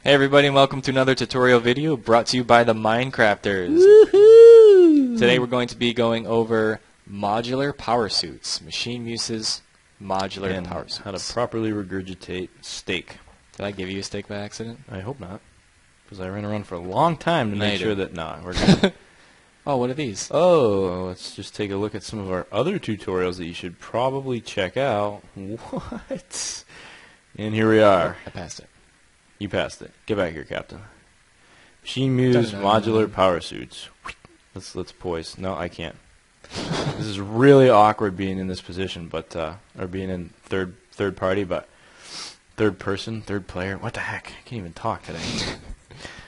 Hey everybody, and welcome to another tutorial video brought to you by the Minecrafters. Woohoo! Today we're going to be going over modular Powersuits, MachineMuse's modular And Powersuits. how to properly regurgitate steak. Did I give you a steak by accident? I hope not, because I ran around for a long time to No, you make sure didn't. that we're good. Oh, what are these? Oh, let's just take a look at some of our other tutorials that you should probably check out. What? And here we are. I passed it. You passed it. Get back here, Captain. MachineMuse Modular Powersuits. Let's poise. No, I can't. This is really awkward being in this position, but or being in third party, but third person, third player. What the heck? I can't even talk today.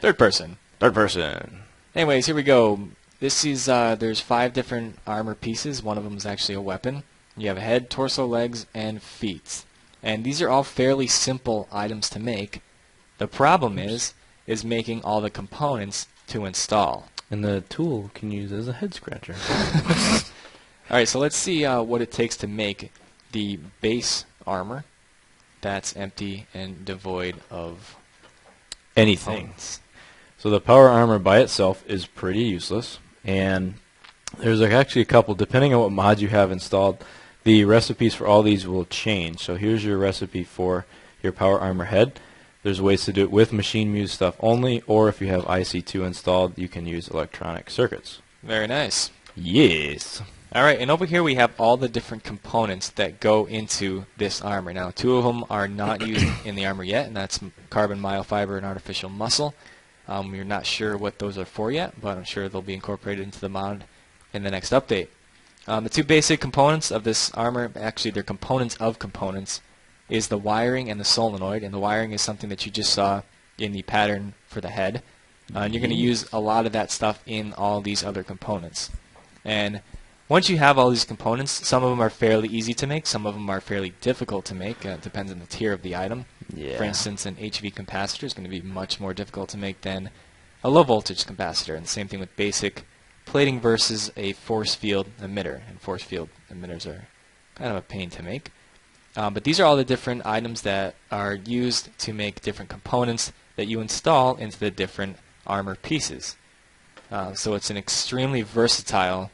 Third person. Third person. Anyways, here we go. This is there's 5 different armor pieces. One of them is actually a weapon. You have a head, torso, legs, and feet. And these are all fairly simple items to make. The problem is making all the components to install. And the tool can use as a head scratcher. Alright, so let's see what it takes to make the base armor that's empty and devoid of Anything. components. So the power armor by itself is pretty useless. And there's actually a couple, depending on what mods you have installed, the recipes for all these will change. So here's your recipe for your power armor head. There's ways to do it with MachineMuse stuff only, or if you have IC2 installed, you can use electronic circuits. Very nice. Yes. Alright, and over here we have all the different components that go into this armor. Now, 2 of them are not used in the armor yet, and that's carbon myofiber and artificial muscle. We're not sure what those are for yet, but I'm sure they'll be incorporated into the mod in the next update. The 2 basic components of this armor, actually they're components of components, is the wiring and the solenoid. And the wiring is something that you just saw in the pattern for the head. And you're going to use a lot of that stuff in all these other components. And once you have all these components, some of them are fairly easy to make, some of them are fairly difficult to make. It depends on the tier of the item. Yeah. For instance, an HV capacitor is going to be much more difficult to make than a low voltage capacitor. And the same thing with basic plating versus a force field emitter. And force field emitters are kind of a pain to make. But these are all the different items that are used to make different components that you install into the different armor pieces. So it's an extremely versatile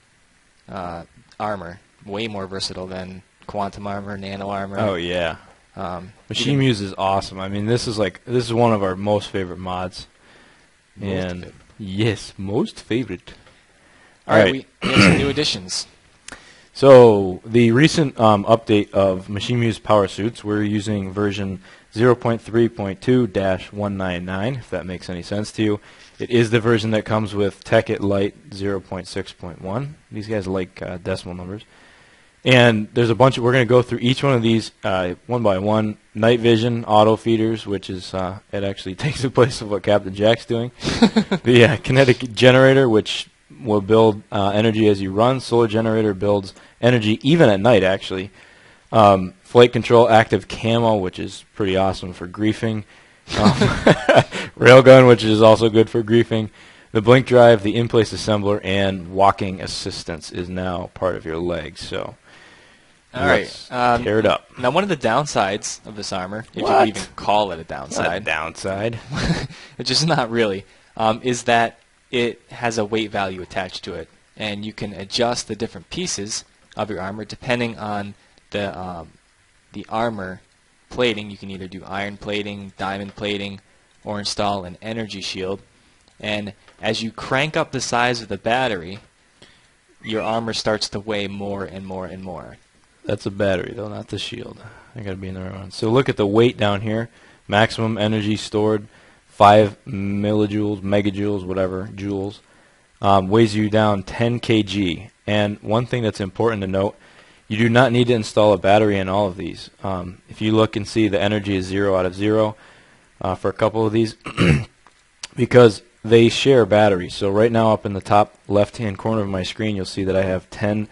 armor, way more versatile than quantum armor, nano armor. Oh yeah. MachineMuse is awesome. I mean, this is one of our most favorite mods. And yes, most favorite. All right, we have some new additions. So the recent update of MachineMuse Powersuits, we're using version 0.3.2-199, if that makes any sense to you. It is the version that comes with Tekkit Lite 0.6.1. These guys like decimal numbers. And there's a bunch of, we're going to go through each one of these one by one. Night vision, auto feeders, which is, it actually takes the place of what Captain Jack's doing. The kinetic generator, which will build energy as you run. Solar generator builds energy even at night, actually. Flight control, active camo, which is pretty awesome for griefing. Railgun, which is also good for griefing. The blink drive, the in-place assembler, and walking assistance is now part of your legs. So, All right, tear it up. Now, one of the downsides of this armor, if you What? could even call it a It's not a downside, downside. it's just not really, is that it has a weight value attached to it, and you can adjust the different pieces of your armor depending on the armor plating. You can either do iron plating, diamond plating, or install an energy shield. And as you crank up the size of the battery, your armor starts to weigh more and more and more. That's a battery, though, not the shield. I gotta be in the right one. So look at the weight down here. Maximum energy stored, 5 millijoules, megajoules, whatever, joules. Weighs you down 10 kg. And one thing that's important to note, you do not need to install a battery in all of these. If you look and see, the energy is 0 out of 0 for a couple of these because they share batteries. So right now up in the top left-hand corner of my screen, you'll see that I have 10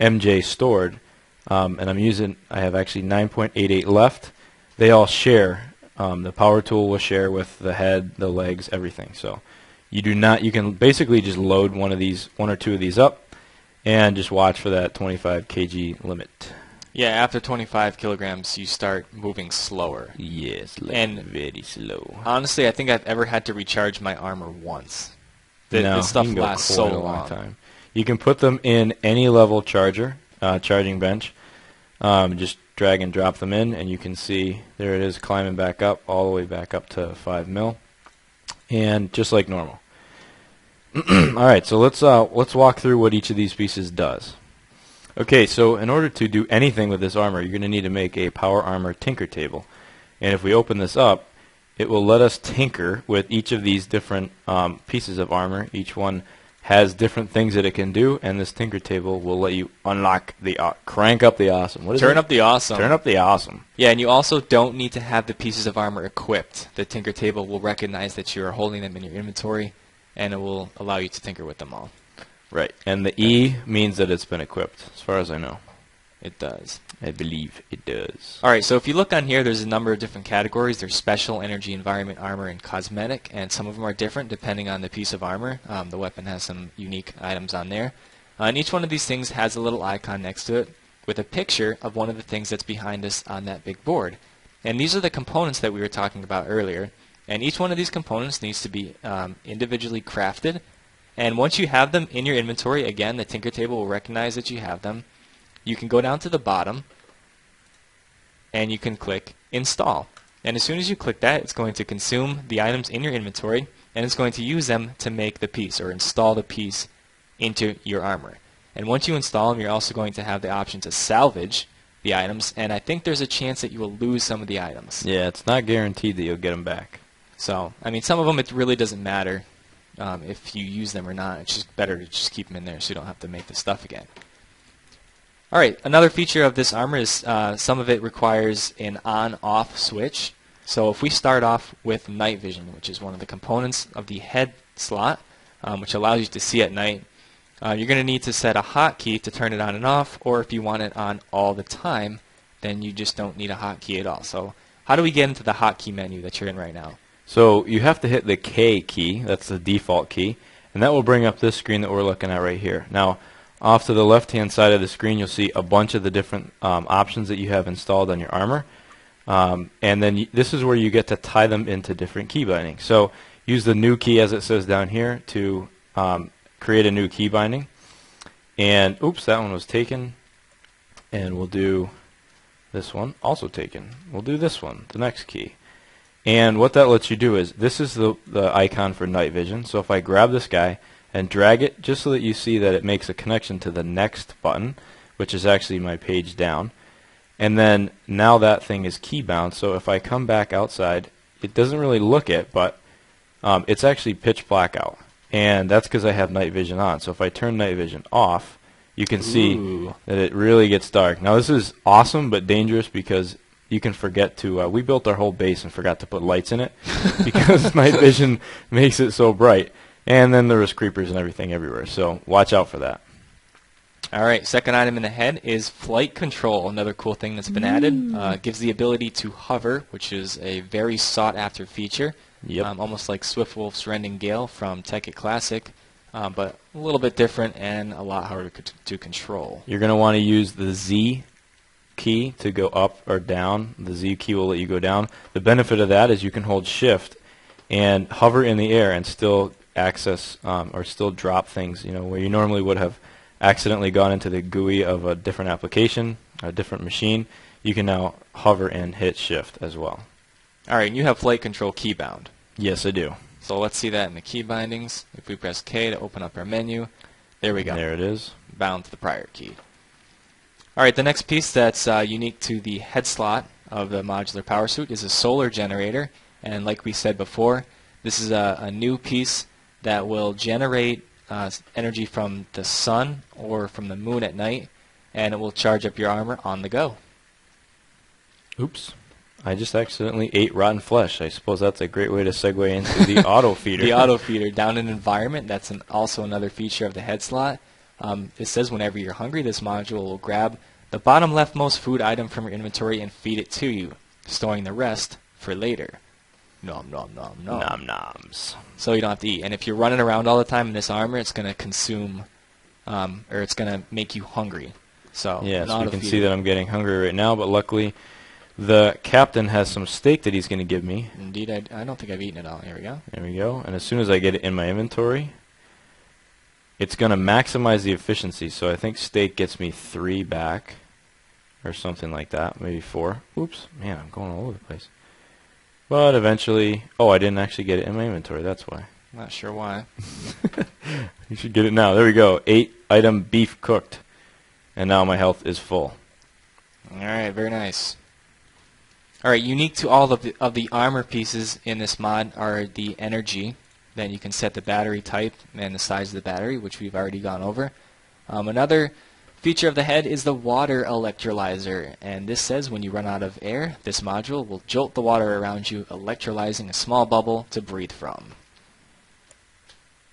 MJ stored. And I have actually 9.88 left. They all share. The power tool will share with the head, the legs, everything. So you can basically just load one or two of these up and just watch for that 25 kg limit. Yeah, after 25 kilograms, you start moving slower. Yes, like And very slow. honestly, I think I've ever had to recharge my armor once. No, This stuff you can go lasts quite so a long long. time. You can put them in any level charger, charging bench. Just drag and drop them in, and you can see there it is climbing back up, all the way back up to 5 mil, and just like normal. All right, so let's walk through what each of these pieces does. Okay, so in order to do anything with this armor, you're going to need to make a power armor tinker table. And if we open this up, it will let us tinker with each of these different pieces of armor. Each one has different things that it can do, and this tinker table will let you unlock the crank up the awesome. What is Turn it? up the awesome. Turn up the awesome. Yeah, and you also don't need to have the pieces of armor equipped. The tinker table will recognize that you are holding them in your inventory, and it will allow you to tinker with them all. Right, and the E means that it's been equipped, as far as I know. It does. I believe it does. Alright, so if you look on here, there's a number of different categories. There's special, energy, environment, armor, and cosmetic, and some of them are different depending on the piece of armor. The weapon has some unique items on there. And each one of these things has a little icon next to it with a picture of one of the things that's behind us on that big board. And these are the components that we were talking about earlier. And each one of these components needs to be individually crafted. And once you have them in your inventory, again, the tinker table will recognize that you have them. You can go down to the bottom, and you can click Install. And as soon as you click that, it's going to consume the items in your inventory, and it's going to use them to make the piece, or install the piece into your armor. And once you install them, you're also going to have the option to salvage the items, and I think there's a chance that you will lose some of the items. Yeah, it's not guaranteed that you'll get them back. So, I mean, some of them it really doesn't matter if you use them or not. It's just better to just keep them in there so you don't have to make the stuff again. Alright, another feature of this armor is some of it requires an on-off switch. So if we start off with night vision, which is one of the components of the head slot, which allows you to see at night, you're going to need to set a hotkey to turn it on and off, or if you want it on all the time, then you just don't need a hotkey at all. So how do we get into the hotkey menu that you're in right now? So you have to hit the K key, that's the default key, and that will bring up this screen that we're looking at right here. Now, off to the left-hand side of the screen, you'll see a bunch of the different options that you have installed on your armor. And then this is where you get to tie them into different key bindings. So use the new key, as it says down here, to create a new key binding. And, oops, that one was taken. And we'll do this one, also taken. We'll do this one, the next key. And what that lets you do is, this is the icon for night vision. So if I grab this guy and drag it just so that you see that it makes a connection to the next button, which is actually my page down. And then now that thing is key bound, so if I come back outside, it doesn't really look it, but it's actually pitch black out. And that's because I have night vision on. So if I turn night vision off, you can see that it really gets dark. Now this is awesome but dangerous because you can forget to, we built our whole base and forgot to put lights in it because night vision makes it so bright. And then there was creepers and everything everywhere, so watch out for that. Alright, second item in the head is flight control, another cool thing that's been added. Gives the ability to hover, which is a very sought after feature. Yep. Almost like Swiftwolf's Rending Gale from Tekkit Classic, but a little bit different and a lot harder to control. You're going to want to use the Z key to go up or down. The Z key will let you go down. The benefit of that is you can hold shift and hover in the air and still access or still drop things, you know, where you normally would have accidentally gone into the GUI of a different application, a different machine. You can now hover and hit shift as well. Alright, and you have flight control key bound. Yes, I do. So let's see that in the key bindings. If we press K to open up our menu, there we go. There it is. Bound to the prior key. Alright, the next piece that's unique to the head slot of the modular power suit is a solar generator. And like we said before, this is a new piece that will generate energy from the sun or from the moon at night, and it will charge up your armor on the go. Oops. I just accidentally ate rotten flesh. I suppose that's a great way to segue into the auto feeder. The auto feeder. Down in environment, that's also another feature of the head slot. It says whenever you're hungry, this module will grab the bottom leftmost food item from your inventory and feed it to you, storing the rest for later. Nom nom nom nom. Nom noms. So you don't have to eat. And if you're running around all the time in this armor, it's going to consume, or it's going to make you hungry. So yes, not we a can feeder. see that I'm getting hungry right now, but luckily the captain has some steak that he's going to give me. Indeed, I don't think I've eaten it all. Here we go. There we go. And as soon as I get it in my inventory, it's going to maximize the efficiency. So I think steak gets me 3 back or something like that, maybe 4. Oops, man, I'm going all over the place. But eventually, oh, I didn't actually get it in my inventory. That's why. Not sure why. You should get it now. There we go. 8 item beef cooked. And now my health is full. All right, very nice. All right, unique to all of the armor pieces in this mod are the energy. Then you can set the battery type and the size of the battery, which we've already gone over. Another feature of the head is the water electrolyzer, and this says when you run out of air, this module will jolt the water around you, electrolyzing a small bubble to breathe from.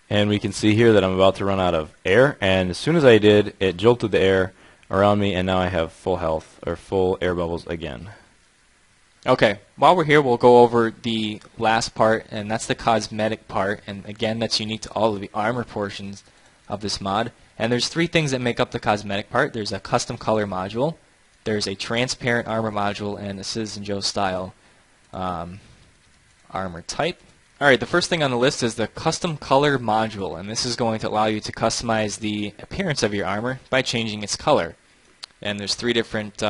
And we can see here that I'm about to run out of air, and as soon as I did, it jolted the air around me, and now I have full health, or full air bubbles again. Okay, while we're here, we'll go over the last part, and that's the cosmetic part, and again, that's unique to all of the armor portions of this mod. And there's 3 things that make up the cosmetic part. There's a custom color module, there's a transparent armor module, and a Citizen Joe style armor type. Alright, the first thing on the list is the custom color module, and this is going to allow you to customize the appearance of your armor by changing its color. And there's 3 different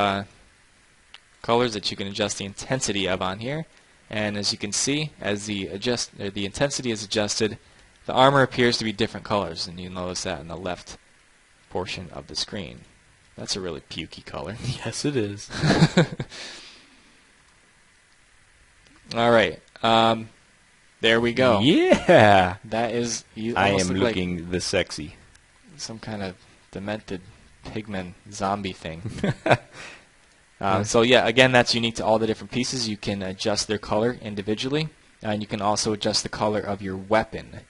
colors that you can adjust the intensity of on here. And as you can see, as the intensity is adjusted, the armor appears to be different colors, and you notice that in the left portion of the screen. That's a really pukey color. Yes, it is. Alright, there we go. Yeah! That is, you I almost am look looking like the sexy. some kind of demented pigman zombie thing. So yeah, again, that's unique to all the different pieces. You can adjust their color individually, and you can also adjust the color of your weapon.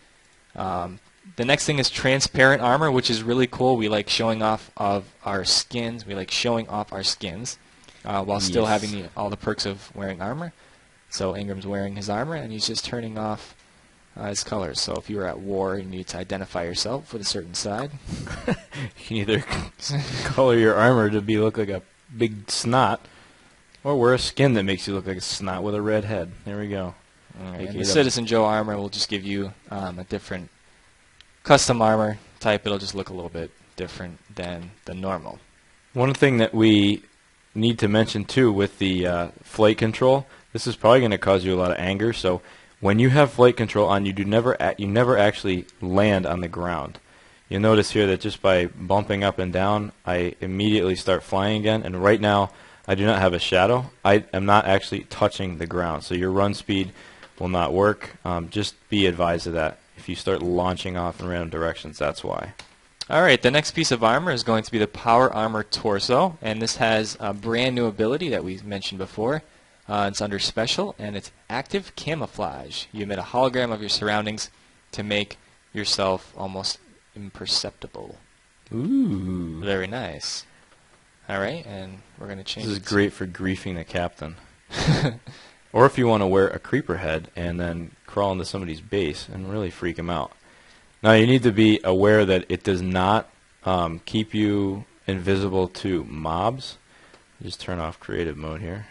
The next thing is transparent armor, which is really cool. We like showing off of our skins. We like showing off our skins while still having all the perks of wearing armor. So Ingram's wearing his armor, and he's just turning off his colors. So if you were at war, you need to identify yourself with a certain side. You can either color your armor to look like a big snot, or wear a skin that makes you look like a snot with a red head. There we go. Right, and the Citizen Joe armor will just give you a different custom armor type. It'll just look a little bit different than the normal. One thing that we need to mention too with the flight control, this is probably going to cause you a lot of anger. So when you have flight control on, you never actually land on the ground. You'll notice here that just by bumping up and down, I immediately start flying again. And right now, I do not have a shadow. I am not actually touching the ground. So your run speed will not work. Just be advised of that. If you start launching off in random directions, that's why. Alright, the next piece of armor is going to be the Power Armor Torso. And this has a brand new ability that we mentioned before. It's under Special, and it's Active Camouflage. You emit a hologram of your surroundings to make yourself almost imperceptible. Ooh. Very nice. Alright, and we're going to change This is it great for griefing the captain. Or if you want to wear a creeper head and then crawl into somebody's base and really freak them out. Now you need to be aware that it does not keep you invisible to mobs. Just turn off creative mode here.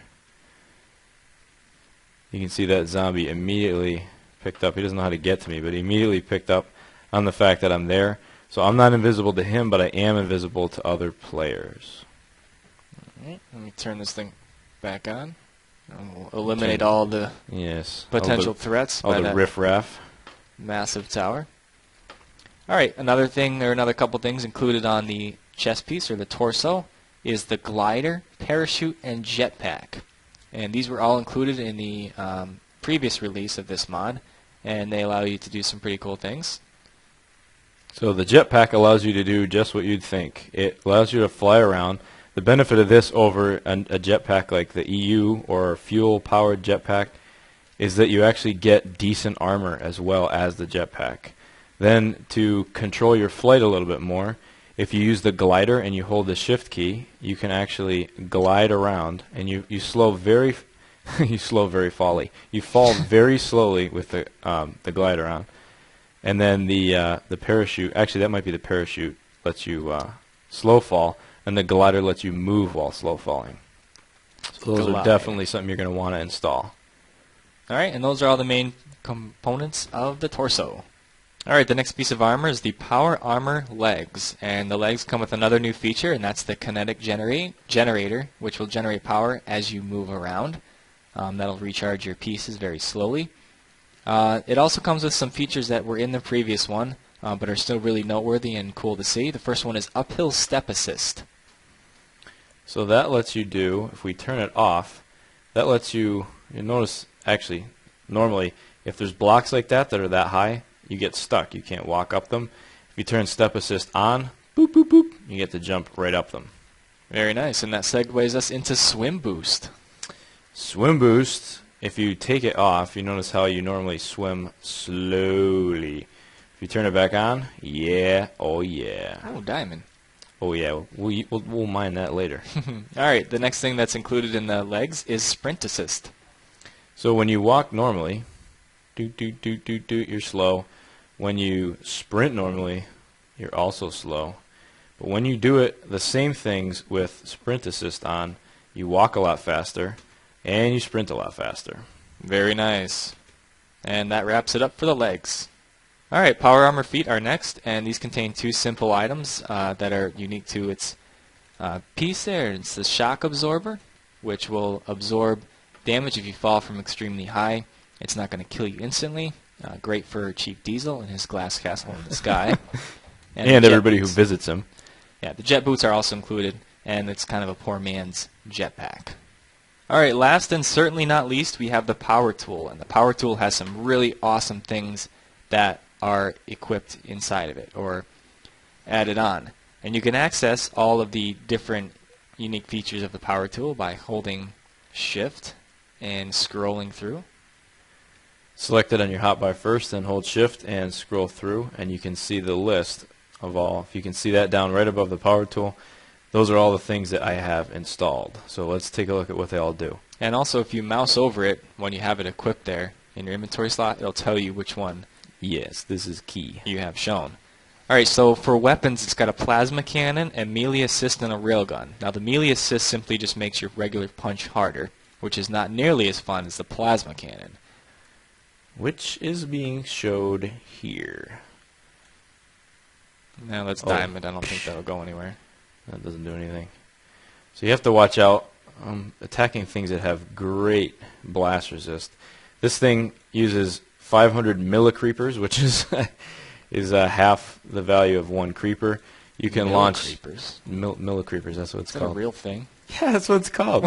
You can see that zombie immediately picked up. He doesn't know how to get to me, but he immediately picked up on the fact that I'm there. So I'm not invisible to him, but I am invisible to other players. Alright, let me turn this thing back on. And we'll eliminate all the potential threats all by the that riffraff. massive tower. Alright, another thing, or another couple things included on the chest piece, or the torso, is the glider, parachute, and jetpack. And these were all included in the previous release of this mod, and they allow you to do some pretty cool things. So the jetpack allows you to do just what you'd think. It allows you to fly around. The benefit of this over a jetpack like the EU or fuel-powered jetpack is that you actually get decent armor as well as the jetpack. Then to control your flight a little bit more, if you use the glider and you hold the shift key, you can actually glide around, and you slow very you fall very slowly with the glider on. And then the parachute, actually that might be the parachute, lets you slow fall. and the glider lets you move while slow falling. So those are definitely something you're going to want to install. All right, and those are all the main components of the torso. All right, the next piece of armor is the Power Armor legs, and the legs come with another new feature, and that's the Kinetic Generator, which will generate power as you move around. That'll recharge your pieces very slowly. It also comes with some features that were in the previous one, but are still really noteworthy and cool to see. The first one is Uphill Step Assist. So that lets you do, if we turn it off, that lets you notice, actually, normally, if there's blocks like that are that high, you get stuck. You can't walk up them. If you turn Step Assist on, boop, boop, boop, you get to jump right up them. Very nice, and that segues us into Swim Boost. Swim Boost, if you take it off, you notice how you normally swim slowly. If you turn it back on, yeah, oh yeah. Oh, diamond. Oh yeah, we'll mine that later. All right, the next thing that's included in the legs is Sprint Assist. So when you walk normally, you're slow. When you sprint normally, you're also slow. But when you do it, the same things with Sprint Assist on, you walk a lot faster, and you sprint a lot faster. Very nice. And that wraps it up for the legs. All right, Power Armor feet are next, and these contain two simple items that are unique to its piece there. It's the Shock Absorber, which will absorb damage if you fall from extremely high. It's not going to kill you instantly. Great for Chief Diesel and his glass castle in the sky. And everybody who visits him. Yeah, the jet boots are also included, and it's kind of a poor man's jetpack. All right, last and certainly not least, we have the Power Tool, and the Power Tool has some really awesome things that are equipped inside of it or added on. And you can access all of the different unique features of the Power Tool by holding Shift and scrolling through. Select it on your hotbar first, then hold Shift and scroll through, and you can see the list of all. If you can see that down right above the Power Tool, those are all the things that I have installed. So let's take a look at what they all do. And also, if you mouse over it when you have it equipped there in your inventory slot, it'll tell you which one. Yes, this is key. You have shown. Alright, so for weapons, it's got a plasma cannon, a melee assist, and a railgun. Now, the melee assist simply just makes your regular punch harder, which is not nearly as fun as the plasma cannon. Which is being showed here. Now that's diamond. I don't think that'll go anywhere. That doesn't do anything. So you have to watch out attacking things that have great blast resist. This thing uses 500 millicreepers, which is half the value of one creeper. You can launch millicreepers. That's what it's called. Is that a real thing? Yeah, that's what it's called.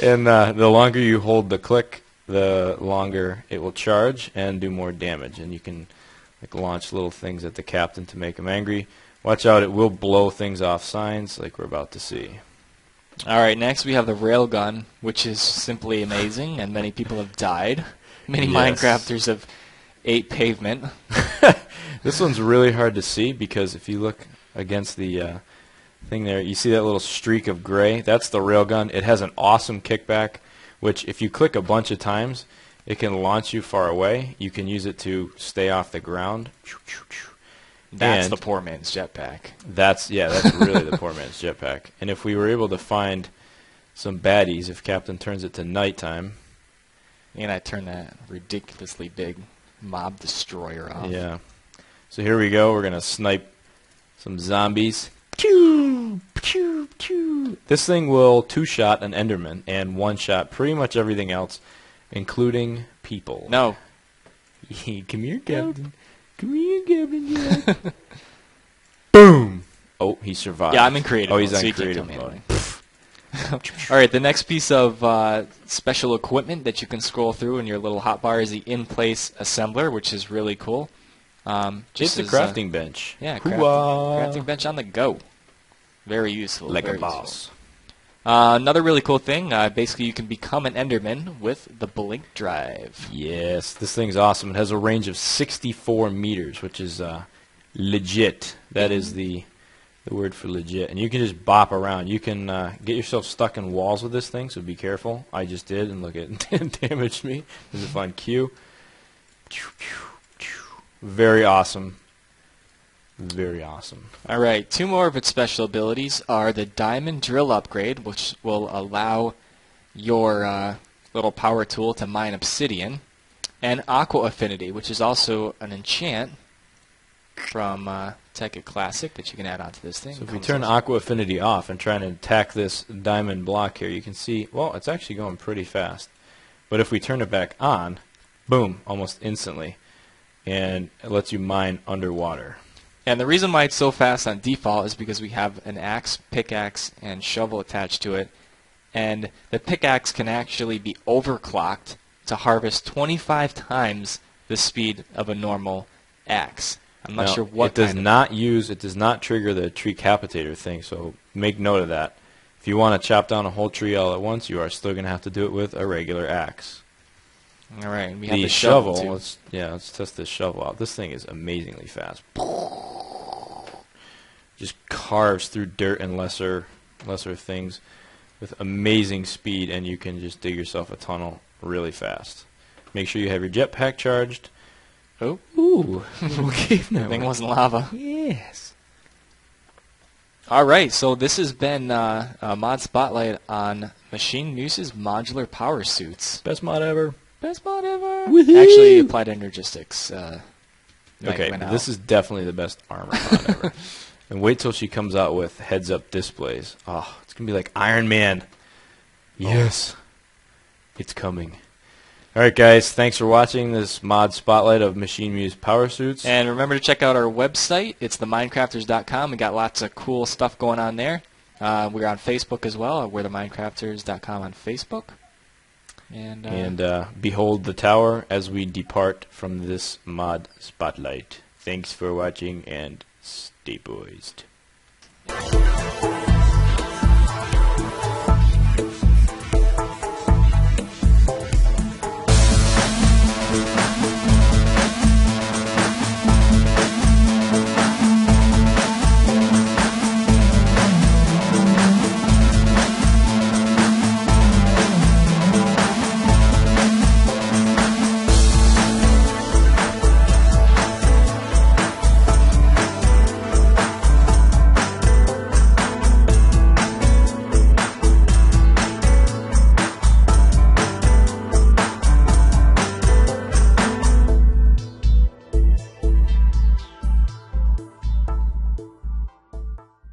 And the longer you hold the click, the longer it will charge and do more damage. And you can launch little things at the captain to make him angry. Watch out, it will blow things off signs like we're about to see. Alright, next we have the Railgun, which is simply amazing, and many people have died. Many Minecrafters have ate pavement. This one's really hard to see because if you look against the thing there, you see that little streak of gray? That's the Railgun. It has an awesome kickback, which if you click a bunch of times, it can launch you far away. You can use it to stay off the ground. That's the poor man's jetpack. That's really the poor man's jetpack. And if we were able to find some baddies, if Captain turns it to nighttime. And I turn that ridiculously big mob destroyer off. Yeah. So here we go. We're going to snipe some zombies. Pew, pew, pew. This thing will two-shot an Enderman and one-shot pretty much everything else, including people. No. Come here, Captain. Come here, Captain. Yeah. Boom. Oh, he survived. Yeah, I'm in creative mode. mode. He's on so creative mode. Alright, the next piece of special equipment that you can scroll through in your little hotbar is the in-place assembler, which is really cool. Just a crafting bench. Yeah, crafting bench on the go. Very useful. Like very a boss. Another really cool thing, basically you can become an Enderman with the Blink Drive. Yes, this thing's awesome. It has a range of 64 meters, which is legit. That is the word for legit. And you can just bop around. You can get yourself stuck in walls with this thing, so be careful. I just did, and look, it damaged me. There's a fun cue. Very awesome. Very awesome. All right, 2 more of its special abilities are the Diamond Drill upgrade, which will allow your little power tool to mine obsidian, and Aqua Affinity, which is also an enchant from Tekkit Classic that you can add onto this thing. So if we turn Aqua Affinity off and try to attack this diamond block here, you can see, well, it's actually going pretty fast. But if we turn it back on, boom, almost instantly, and it lets you mine underwater. And the reason why it's so fast on default is because we have an axe, pickaxe, and shovel attached to it. And the pickaxe can actually be overclocked to harvest 25 times the speed of a normal axe. I'm not sure what it does not trigger the tree capitator thing, so make note of that. If you want to chop down a whole tree all at once, you are still going to have to do it with a regular axe. All right, we have the shovel too. Let's test this shovel out. This thing is amazingly fast. Just carves through dirt and lesser things with amazing speed, and you can just dig yourself a tunnel really fast. Make sure you have your jetpack charged. Oh, ooh, okay, that thing wasn't lava. Yes. All right, so this has been a mod spotlight on MachineMuse's Modular Powersuits. Best mod ever. Best mod ever. Woohoo! Actually, applied energistics. Okay, this is definitely the best armor mod ever. And wait till she comes out with heads-up displays. Oh, it's going to be like Iron Man. Yes. It's coming. All right, guys. Thanks for watching this mod spotlight of MachineMuse Powersuits. And remember to check out our website. It's theminecrafters.com. We got lots of cool stuff going on there. We're on Facebook as well. We're theminecrafters.com on Facebook. And behold the tower as we depart from this mod spotlight. Thanks for watching, and stay poised.